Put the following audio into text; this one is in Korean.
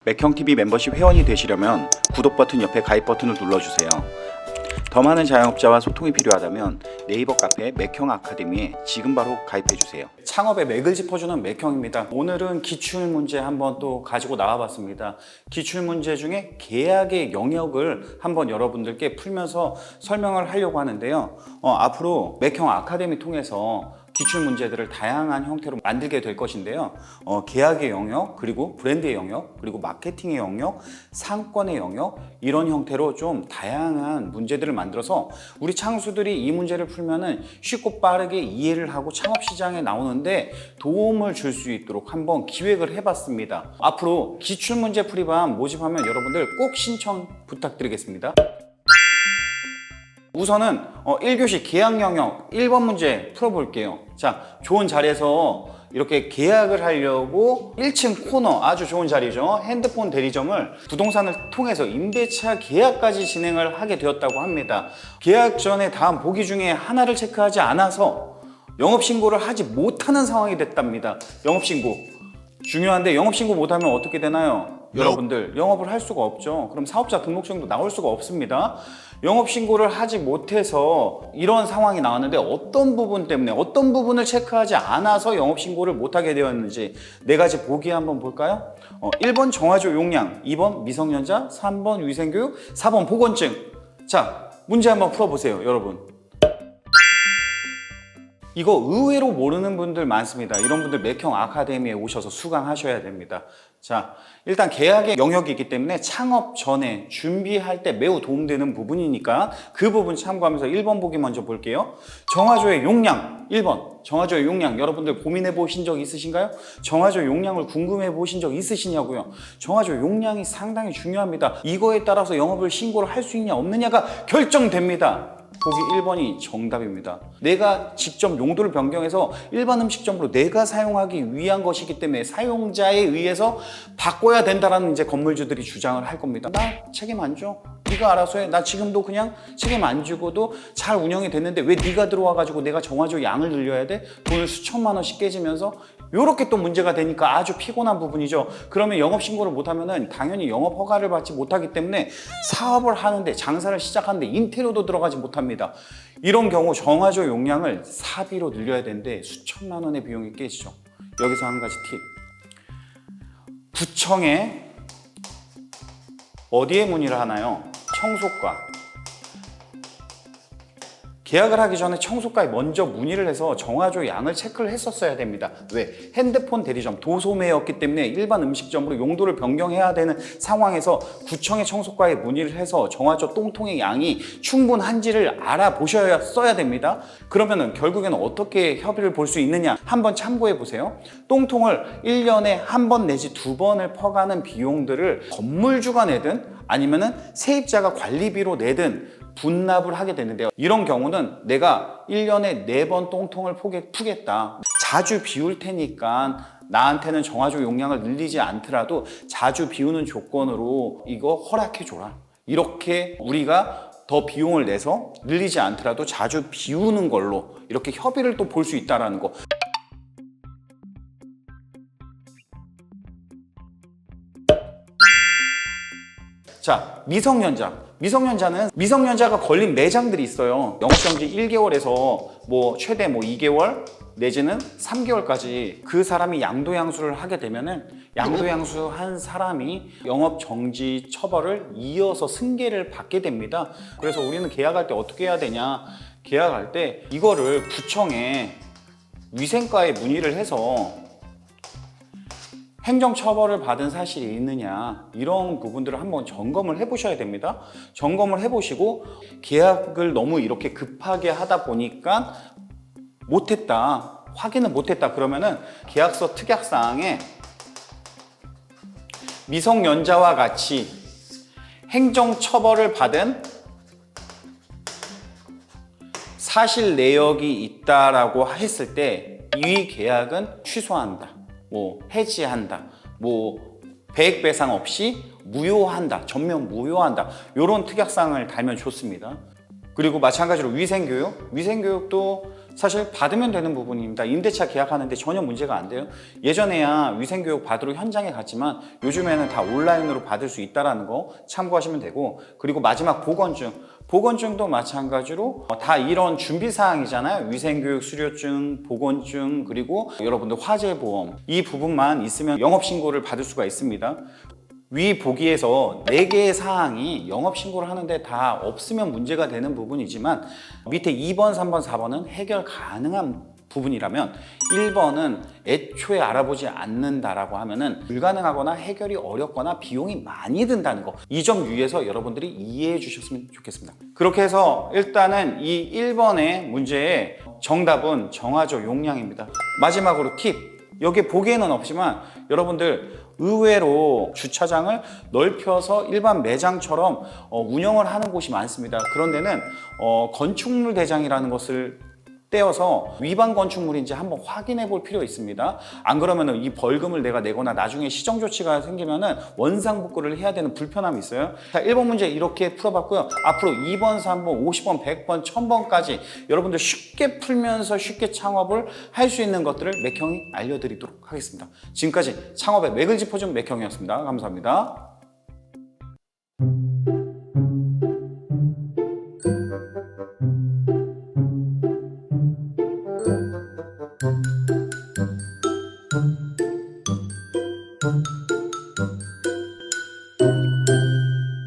맥형TV 멤버십 회원이 되시려면 구독 버튼 옆에 가입 버튼을 눌러주세요. 더 많은 자영업자와 소통이 필요하다면 네이버 카페 맥형 아카데미에 지금 바로 가입해주세요. 창업의 맥을 짚어주는 맥형입니다. 오늘은 기출문제 한번 또 가지고 나와봤습니다. 기출문제 중에 계약의 영역을 한번 여러분들께 풀면서 설명을 하려고 하는데요. 앞으로 맥형 아카데미 통해서 기출문제들을 다양한 형태로 만들게 될 것인데요. 계약의 영역, 그리고 브랜드의 영역, 그리고 마케팅의 영역, 상권의 영역, 이런 형태로 좀 다양한 문제들을 만들어서 우리 창수들이 이 문제를 풀면은 쉽고 빠르게 이해를 하고 창업시장에 나오는데 도움을 줄 수 있도록 한번 기획을 해봤습니다. 앞으로 기출문제 풀이반 모집하면 여러분들 꼭 신청 부탁드리겠습니다. 우선은 1교시 계약 영역 1번 문제 풀어볼게요. 자, 좋은 자리에서 이렇게 계약을 하려고 1층 코너, 아주 좋은 자리죠. 핸드폰 대리점을 부동산을 통해서 임대차 계약까지 진행을 하게 되었다고 합니다. 계약 전에 다음 보기 중에 하나를 체크하지 않아서 영업신고를 하지 못하는 상황이 됐답니다. 영업신고 중요한데, 영업신고 못하면 어떻게 되나요? 여러분들 영업을 할 수가 없죠. 그럼 사업자 등록증도 나올 수가 없습니다. 영업신고를 하지 못해서 이런 상황이 나왔는데 어떤 부분 때문에, 어떤 부분을 체크하지 않아서 영업신고를 못하게 되었는지 네 가지 보기 한번 볼까요? 1번 정화조 용량, 2번 미성년자, 3번 위생교육, 4번 보건증. 자, 문제 한번 풀어보세요, 여러분. 이거 의외로 모르는 분들 많습니다. 이런 분들 맥형 아카데미에 오셔서 수강하셔야 됩니다. 자, 일단 계약의 영역이 있기 때문에 창업 전에 준비할 때 매우 도움되는 부분이니까 그 부분 참고하면서 1번 보기 먼저 볼게요. 정화조의 용량, 1번 정화조의 용량, 여러분들 고민해 보신 적 있으신가요? 정화조 용량을 궁금해 보신 적 있으시냐고요? 정화조 용량이 상당히 중요합니다. 이거에 따라서 영업을 신고를 할 수 있냐 없느냐가 결정됩니다. 보기 1번이 정답입니다. 내가 직접 용도를 변경해서 일반 음식점으로 내가 사용하기 위한 것이기 때문에 사용자에 의해서 바꿔야 된다라는 이제 건물주들이 주장을 할 겁니다. 나 책임 안 져. 네가 알아서 해. 나 지금도 그냥 책임 안 지고도 잘 운영이 됐는데 왜 네가 들어와가지고 내가 정화조 양을 늘려야 돼? 돈을 수천만 원씩 깨지면서 이렇게 또 문제가 되니까 아주 피곤한 부분이죠. 그러면 영업신고를 못하면은 당연히 영업 허가를 받지 못하기 때문에 사업을 하는데, 장사를 시작하는데 인테리어도 들어가지 못합니다. 이런 경우 정화조 용량을 사비로 늘려야 되는데 수천만 원의 비용이 깨지죠. 여기서 한 가지 팁. 구청에 어디에 문의를 하나요? 청소과. 계약을 하기 전에 청소과에 먼저 문의를 해서 정화조 양을 체크를 했었어야 됩니다. 왜? 핸드폰 대리점, 도소매였기 때문에 일반 음식점으로 용도를 변경해야 되는 상황에서 구청의 청소과에 문의를 해서 정화조 똥통의 양이 충분한지를 알아보셔야 됩니다. 그러면은 결국에는 어떻게 협의를 볼 수 있느냐 한번 참고해 보세요. 똥통을 1년에 한 번 내지 2번을 퍼가는 비용들을 건물주가 내든 아니면은 세입자가 관리비로 내든 분납을 하게 되는데요. 이런 경우는 내가 1년에 4번 똥통을 푸겠다. 자주 비울 테니까 나한테는 정화조 용량을 늘리지 않더라도 자주 비우는 조건으로 이거 허락해줘라. 이렇게 우리가 더 비용을 내서 늘리지 않더라도 자주 비우는 걸로 이렇게 협의를 또 볼 수 있다는 거. 자, 미성년자는 미성년자가 걸린 매장들이 있어요. 영업정지 1개월에서 최대 2개월 내지는 3개월까지 그 사람이 양도양수를 하게 되면은 양도양수 한 사람이 영업정지 처벌을 이어서 승계를 받게 됩니다. 그래서 우리는 계약할 때 어떻게 해야 되냐? 계약할 때 이거를 구청에 위생과에 문의를 해서 행정처벌을 받은 사실이 있느냐, 이런 부분들을 한번 점검을 해보셔야 됩니다. 점검을 해보시고 계약을 너무 이렇게 급하게 하다 보니까 못했다, 확인을 못했다 그러면은 계약서 특약사항에 미성년자와 같이 행정처벌을 받은 사실 내역이 있다라고 했을 때 이 계약은 취소한다, 해지한다, 배액 배상 없이 무효한다, 전면 무효한다, 이런 특약사항을 달면 좋습니다. 그리고 마찬가지로 위생교육도 사실 받으면 되는 부분입니다. 임대차 계약하는데 전혀 문제가 안 돼요. 예전에야 위생교육 받으러 현장에 갔지만 요즘에는 다 온라인으로 받을 수 있다는 거 참고하시면 되고, 그리고 마지막 보건증도 마찬가지로 다 이런 준비사항이잖아요. 위생교육 수료증, 보건증, 그리고 여러분들 화재보험, 이 부분만 있으면 영업신고를 받을 수가 있습니다. 위 보기에서 4개의 사항이 영업신고를 하는데 다 없으면 문제가 되는 부분이지만, 밑에 2번, 3번, 4번은 해결 가능한 부분이라면 1번은 애초에 알아보지 않는다라고 하면은 불가능하거나 해결이 어렵거나 비용이 많이 든다는 거, 이 점 유의해서 여러분들이 이해해 주셨으면 좋겠습니다. 그렇게 해서 일단은 이 1번의 문제의 정답은 정화조 용량입니다. 마지막으로 팁, 여기 보기에는 없지만 여러분들 의외로 주차장을 넓혀서 일반 매장처럼 운영을 하는 곳이 많습니다. 그런 데는 건축물 대장이라는 것을 떼어서 위반 건축물인지 한번 확인해 볼 필요 있습니다. 안 그러면 이 벌금을 내가 내거나 나중에 시정 조치가 생기면은 원상복구를 해야 되는 불편함이 있어요. 자, 1번 문제 이렇게 풀어봤고요. 앞으로 2번, 3번, 50번, 100번, 1000번까지 여러분들 쉽게 풀면서 쉽게 창업을 할 수 있는 것들을 맥형이 알려드리도록 하겠습니다. 지금까지 창업의 맥을 짚어준 맥형이었습니다. 감사합니다.